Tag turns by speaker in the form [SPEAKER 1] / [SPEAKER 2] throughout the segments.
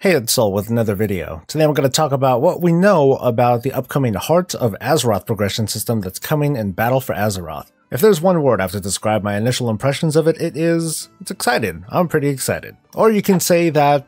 [SPEAKER 1] Hey, it's Soul with another video. Today I'm going to talk about what we know about the upcoming Heart of Azeroth progression system that's coming in Battle for Azeroth. If there's one word I have to describe my initial impressions of it, it's excited. I'm pretty excited. Or you can say that,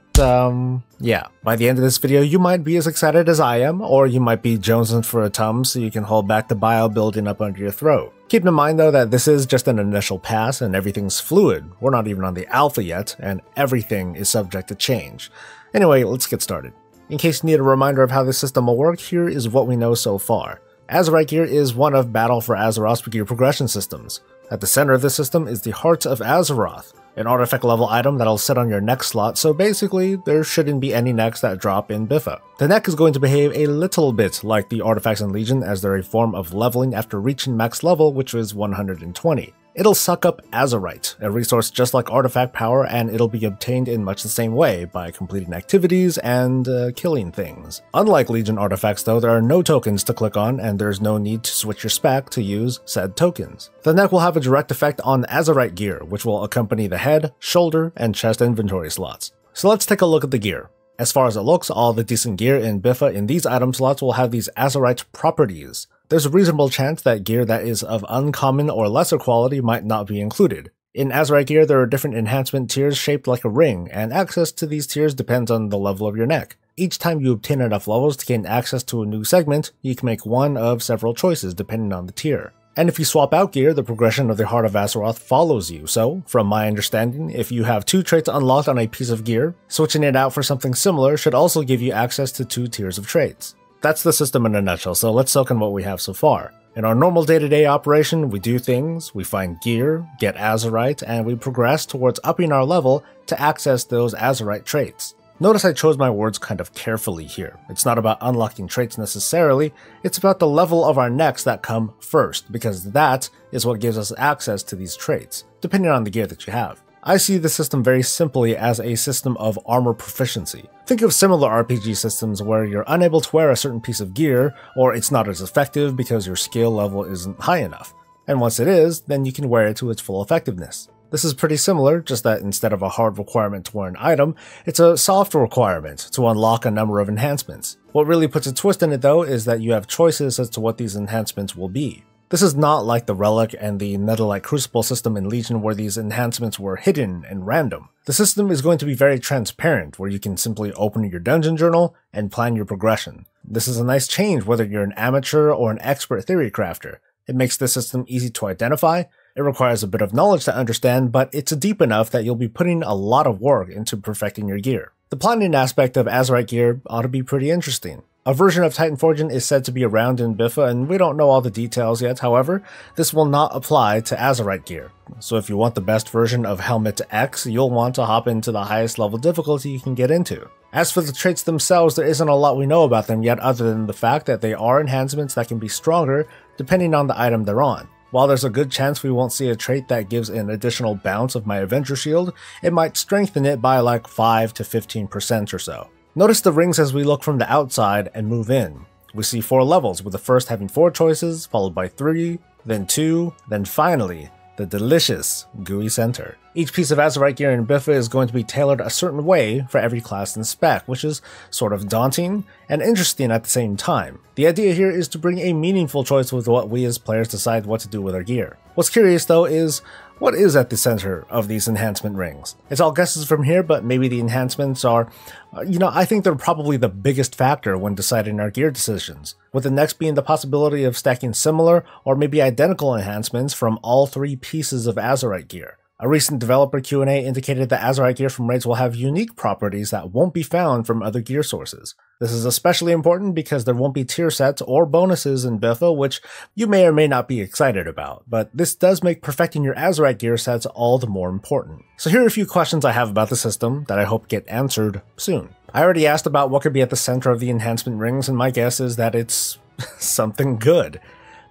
[SPEAKER 1] yeah, by the end of this video you might be as excited as I am, or you might be jonesing for a tum so you can hold back the bile building up under your throat. Keep in mind though that this is just an initial pass and everything's fluid. We're not even on the alpha yet, and everything is subject to change. Anyway, let's get started. In case you need a reminder of how this system will work, here is what we know so far. Azerite gear is one of Battle for Azeroth's gear progression systems. At the center of this system is the Heart of Azeroth, an artifact level item that'll sit on your neck slot, so basically there shouldn't be any necks that drop in Biffa. The neck is going to behave a little bit like the artifacts in Legion, as they're a form of leveling after reaching max level, which is 120. It'll suck up Azerite, a resource just like artifact power, and it'll be obtained in much the same way, by completing activities and killing things. Unlike Legion artifacts though, there are no tokens to click on, and there's no need to switch your spec to use said tokens. The neck will have a direct effect on Azerite gear, which will accompany the head, shoulder, and chest inventory slots. So let's take a look at the gear. As far as it looks, all the decent gear in Biffa in these item slots will have these Azerite properties. There's a reasonable chance that gear that is of uncommon or lesser quality might not be included. In Azerite gear, there are different enhancement tiers shaped like a ring, and access to these tiers depends on the level of your neck. Each time you obtain enough levels to gain access to a new segment, you can make one of several choices depending on the tier. And if you swap out gear, the progression of the Heart of Azeroth follows you, so, from my understanding, if you have 2 traits unlocked on a piece of gear, switching it out for something similar should also give you access to 2 tiers of traits. That's the system in a nutshell, so let's soak in what we have so far. In our normal day-to-day operation, we do things, we find gear, get Azerite, and we progress towards upping our level to access those Azerite traits. Notice I chose my words kind of carefully here. It's not about unlocking traits necessarily, it's about the level of our necks that come first, because that is what gives us access to these traits, depending on the gear that you have. I see the system very simply as a system of armor proficiency. Think of similar RPG systems where you're unable to wear a certain piece of gear, or it's not as effective because your skill level isn't high enough. And once it is, then you can wear it to its full effectiveness. This is pretty similar, just that instead of a hard requirement to wear an item, it's a soft requirement to unlock a number of enhancements. What really puts a twist in it though is that you have choices as to what these enhancements will be. This is not like the Relic and the Netherlight Crucible system in Legion where these enhancements were hidden and random. The system is going to be very transparent, where you can simply open your dungeon journal and plan your progression. This is a nice change whether you're an amateur or an expert theory crafter. It makes the system easy to identify. It requires a bit of knowledge to understand, but it's deep enough that you'll be putting a lot of work into perfecting your gear. The planning aspect of Azerite gear ought to be pretty interesting. A version of Titan Forging is said to be around in Biffa, and we don't know all the details yet. However, this will not apply to Azerite gear. So if you want the best version of Helmet X, you'll want to hop into the highest level difficulty you can get into. As for the traits themselves, there isn't a lot we know about them yet other than the fact that they are enhancements that can be stronger depending on the item they're on. While there's a good chance we won't see a trait that gives an additional bounce of my Avenger Shield, it might strengthen it by like 5 to 15% or so. Notice the rings as we look from the outside and move in. We see 4 levels, with the first having 4 choices, followed by 3, then 2, then finally, the delicious gooey center. Each piece of Azerite gear in Biffa is going to be tailored a certain way for every class and spec, which is sort of daunting and interesting at the same time. The idea here is to bring a meaningful choice with what we as players decide what to do with our gear. What's curious though is, what is at the center of these enhancement rings? It's all guesses from here, but maybe the enhancements are, I think they're probably the biggest factor when deciding our gear decisions, with the next being the possibility of stacking similar or maybe identical enhancements from all 3 pieces of Azerite gear. A recent developer Q&A indicated that Azerite gear from raids will have unique properties that won't be found from other gear sources. This is especially important because there won't be tier sets or bonuses in Biffa, which you may or may not be excited about, but this does make perfecting your Azerite gear sets all the more important. So here are a few questions I have about the system that I hope get answered soon. I already asked about what could be at the center of the enhancement rings, and my guess is that it's something good.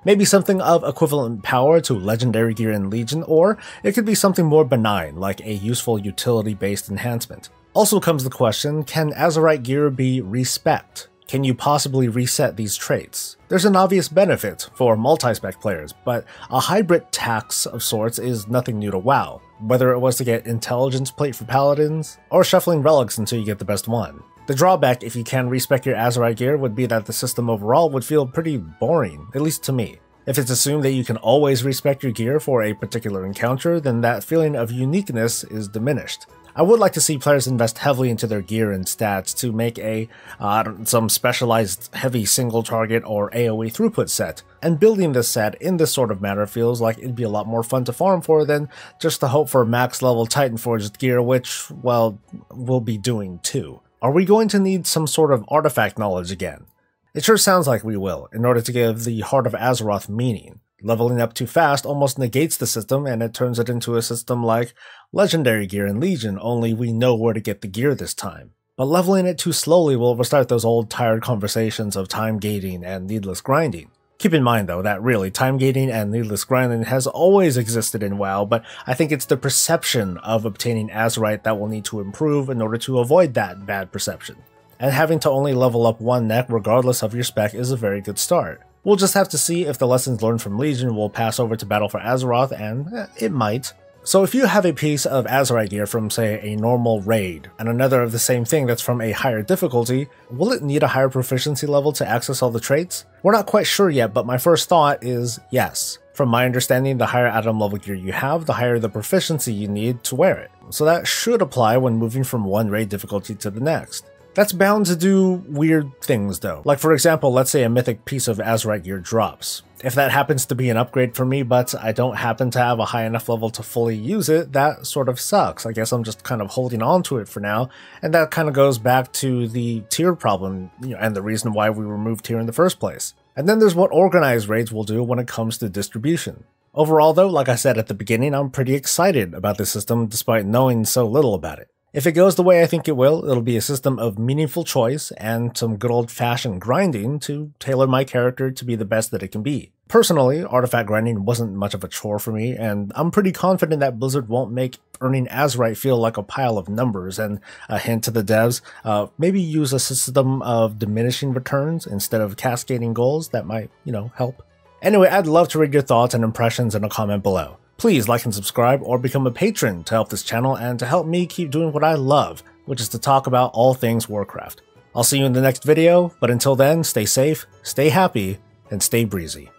[SPEAKER 1] Maybe something of equivalent power to legendary gear in Legion, or it could be something more benign, like a useful utility-based enhancement. Also comes the question, can Azerite gear be respect? Can you possibly reset these traits? There's an obvious benefit for multi-spec players, but a hybrid tax of sorts is nothing new to WoW, whether it was to get Intelligence Plate for Paladins, or shuffling relics until you get the best one. The drawback if you can respec your Azerite gear would be that the system overall would feel pretty boring, at least to me. If it's assumed that you can always respec your gear for a particular encounter, then that feeling of uniqueness is diminished. I would like to see players invest heavily into their gear and stats to make some specialized heavy single target or AoE throughput set, and building this set in this sort of manner feels like it'd be a lot more fun to farm for than just to hope for max level Titan Forged gear, which, well, we'll be doing too. Are we going to need some sort of artifact knowledge again? It sure sounds like we will, in order to give the Heart of Azeroth meaning. Leveling up too fast almost negates the system, and it turns it into a system like Legendary gear in Legion, only we know where to get the gear this time. But leveling it too slowly will restart those old tired conversations of time gating and needless grinding. Keep in mind though that really, time gating and needless grinding has always existed in WoW, but I think it's the perception of obtaining Azerite that will need to improve in order to avoid that bad perception. And having to only level up one neck regardless of your spec is a very good start. We'll just have to see if the lessons learned from Legion will pass over to Battle for Azeroth, and it might. So if you have a piece of Azerite gear from, say, a normal raid, and another of the same thing that's from a higher difficulty, will it need a higher proficiency level to access all the traits? We're not quite sure yet, but my first thought is yes. From my understanding, the higher atom level gear you have, the higher the proficiency you need to wear it. So that should apply when moving from one raid difficulty to the next. That's bound to do weird things though. Like for example, let's say a mythic piece of Azerite gear drops. If that happens to be an upgrade for me, but I don't happen to have a high enough level to fully use it, that sort of sucks. I guess I'm just kind of holding on to it for now, and that kind of goes back to the tier problem, and the reason why we removed tier in the first place. And then there's what organized raids will do when it comes to distribution. Overall though, like I said at the beginning, I'm pretty excited about this system despite knowing so little about it. If it goes the way I think it will, it'll be a system of meaningful choice and some good old-fashioned grinding to tailor my character to be the best that it can be. Personally, artifact grinding wasn't much of a chore for me, and I'm pretty confident that Blizzard won't make earning Azerite feel like a pile of numbers, and a hint to the devs, maybe use a system of diminishing returns instead of cascading goals. That might, help. Anyway, I'd love to read your thoughts and impressions in a comment below. Please like and subscribe or become a patron to help this channel and to help me keep doing what I love, which is to talk about all things Warcraft. I'll see you in the next video, but until then, stay safe, stay happy, and stay breezy.